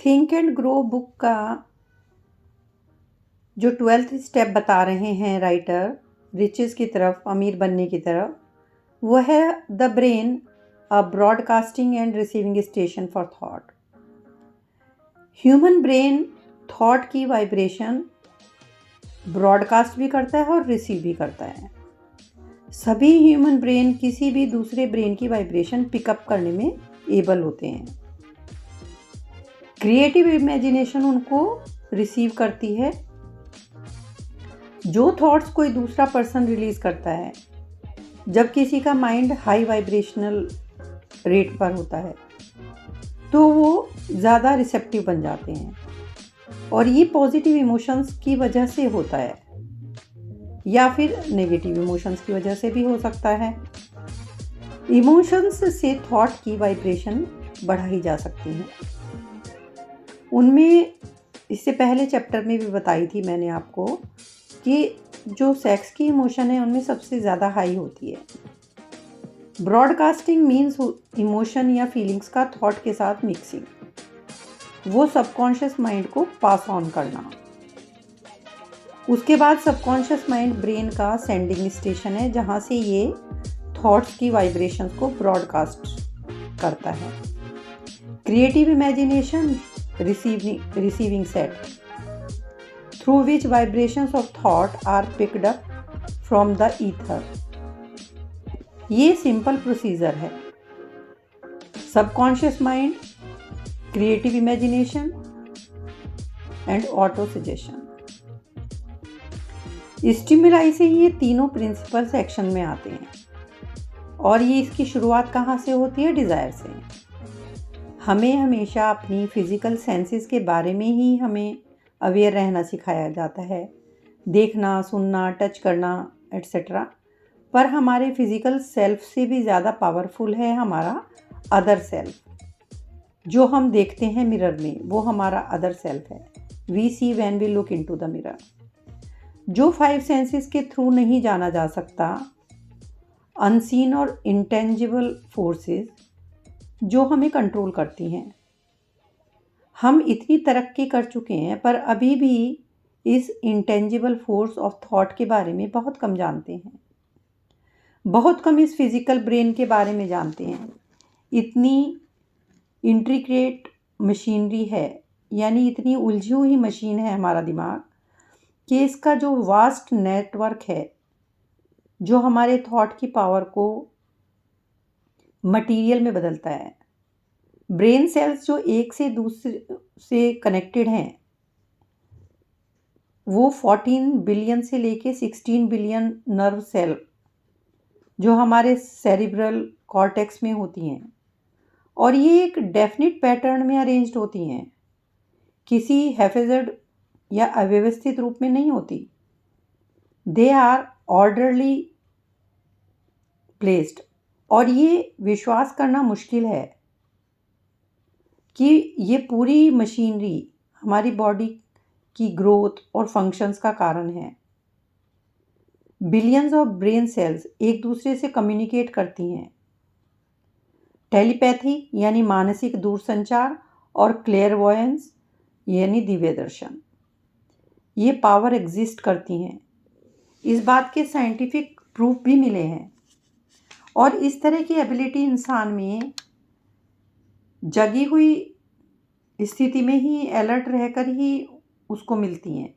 Think and grow book का जो 12th step बता रहे हैं राइटर रिचेस की तरफ, अमीर बनने की तरफ, वो है the brain a broadcasting and receiving station for thought. Human brain thought की वाइब्रेशन ब्रॉडकास्ट भी करता है और रिसीव भी करता है। सभी ह्यूमन ब्रेन किसी भी दूसरे ब्रेन की वाइब्रेशन पिकअप करने में एबल होते हैं। क्रिएटिव इमेजिनेशन उनको रिसीव करती है। जो थॉट्स कोई दूसरा पर्सन रिलीज करता है, जब किसी का माइंड हाई वाइब्रेशनल रेट पर होता है तो वो ज़्यादा रिसेप्टिव बन जाते हैं, और ये पॉजिटिव इमोशंस की वजह से होता है या फिर नेगेटिव इमोशंस की वजह से भी हो सकता है। इमोशंस से थॉट की वाइब्रेशन बढ़ाई जा सकती है। उनमें इससे पहले चैप्टर में भी बताई थी मैंने आपको कि जो सेक्स की इमोशन है उनमें सबसे ज़्यादा हाई होती है। ब्रॉडकास्टिंग मीन्स इमोशन या फीलिंग्स का थॉट के साथ मिक्सिंग, वो सबकॉन्शियस माइंड को पास ऑन करना। उसके बाद सबकॉन्शियस माइंड ब्रेन का सेंडिंग स्टेशन है, जहाँ से ये थॉट्स की वाइब्रेशंस को ब्रॉडकास्ट करता है। Creative imagination receiving set through which vibrations of thought are picked up from the ether। ये सिंपल प्रोसीजर है। Subconscious mind, creative imagination and auto suggestion. Stimuli से ये तीनों प्रिंसिपल्स एक्शन में आते हैं, और ये इसकी शुरुआत कहाँ से होती है? डिज़ायर से। हमें हमेशा अपनी फिज़िकल सेंसेस के बारे में ही हमें अवेयर रहना सिखाया जाता है, देखना, सुनना, टच करना एट्सेट्रा। पर हमारे फिज़िकल सेल्फ से भी ज़्यादा पावरफुल है हमारा अदर सेल्फ। जो हम देखते हैं मिरर में, वो हमारा अदर सेल्फ है। We see when we look into the mirror. जो 5 सेंसेस के थ्रू नहीं जाना जा सकता, अनसीन और इंटेंजिबल फोर्सेस जो हमें कंट्रोल करती हैं। हम इतनी तरक्की कर चुके हैं पर अभी भी इस इंटेंजिबल फोर्स ऑफ थॉट के बारे में बहुत कम जानते हैं। बहुत कम इस फिज़िकल ब्रेन के बारे में जानते हैं। इतनी इंट्रिकेट मशीनरी है, यानी इतनी उलझी हुई मशीन है हमारा दिमाग, कि इसका जो वास्ट नेटवर्क है, जो हमारे थॉट की पावर को मटेरियल में बदलता है। ब्रेन सेल्स जो एक से दूसरे से कनेक्टेड हैं, वो 14 बिलियन से लेके 16 बिलियन नर्व सेल जो हमारे सेरिब्रल कॉर्टेक्स में होती हैं, और ये एक डेफिनेट पैटर्न में अरेंज्ड होती हैं, किसी हैफेजर्ड या अव्यवस्थित रूप में नहीं होती। They are orderly placed. और ये विश्वास करना मुश्किल है कि ये पूरी मशीनरी हमारी बॉडी की ग्रोथ और फंक्शंस का कारण है। बिलियंस ऑफ ब्रेन सेल्स एक दूसरे से कम्युनिकेट करती हैं। टेलीपैथी यानी मानसिक दूरसंचार, और क्लेयरवॉयंस यानी दिव्य दर्शन, ये पावर एग्जिस्ट करती हैं। इस बात के साइंटिफिक प्रूफ भी मिले हैं, और इस तरह की एबिलिटी इंसान में जगी हुई स्थिति में ही, अलर्ट रहकर ही उसको मिलती हैं।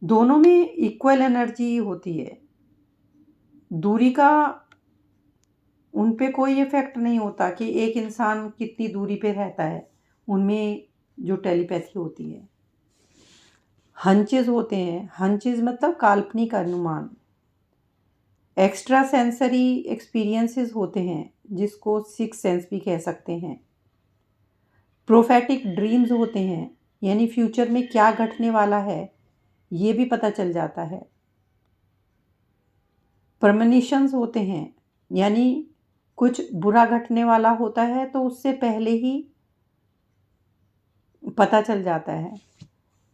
दोनों में इक्वल एनर्जी होती है। दूरी का उन पे कोई इफेक्ट नहीं होता कि एक इंसान कितनी दूरी पे रहता है। उनमें जो टेलीपैथी होती है, हंचेस होते हैं। हंचेस मतलब काल्पनिक अनुमान। एक्स्ट्रा सेंसरी एक्सपीरियंसेस होते हैं, जिसको 6 सेंस भी कह सकते हैं। प्रोफेटिक ड्रीम्स होते हैं, यानी फ्यूचर में क्या घटने वाला है ये भी पता चल जाता है। प्रमोनिशंस होते हैं, यानी कुछ बुरा घटने वाला होता है तो उससे पहले ही पता चल जाता है।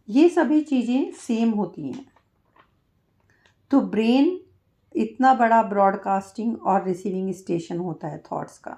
ये सभी चीज़ें सेम होती हैं। तो ब्रेन इतना बड़ा ब्रॉडकास्टिंग और रिसीविंग स्टेशन होता है थॉट्स का।